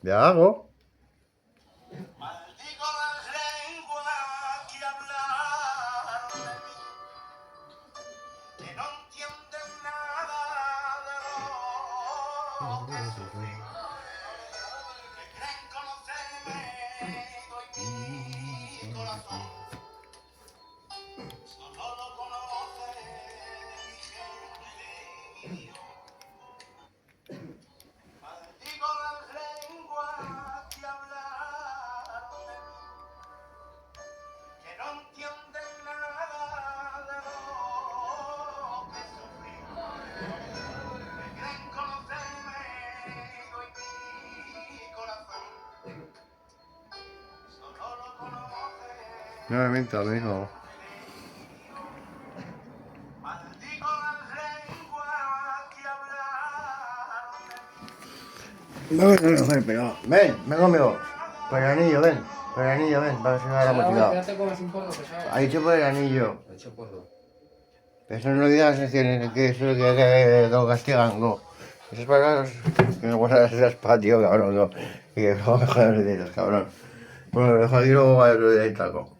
¿De algo? Maldigo las lenguas que hablaron de mí, que no entienden nada de lo que sufrí, que creen conocerme y mi corazón solo lo conoce mi gente y mi Dios. Maldigo las lenguas que hablaron de mí, que no entienden nada de lo que sufrí, que creen conocerme y mi corazón solo lo conoce. No me mientas, mijo. Maldigo las lenguas que hablaron de mí. Ven conmigo. Por el anillo, ven. Por el anillo, ven. Para que se me haga la mochila. Quédate con las importa, pesado. Ha dicho por el anillo. He hecho puedo. Eso no olvidas que eso que lo castigan, no. Esas palabras que no puedes hacer patio, cabrón, no. Y que luego mejor de ellos, cabrón. Bueno, lo dejo aquí y luego va a ir el taco.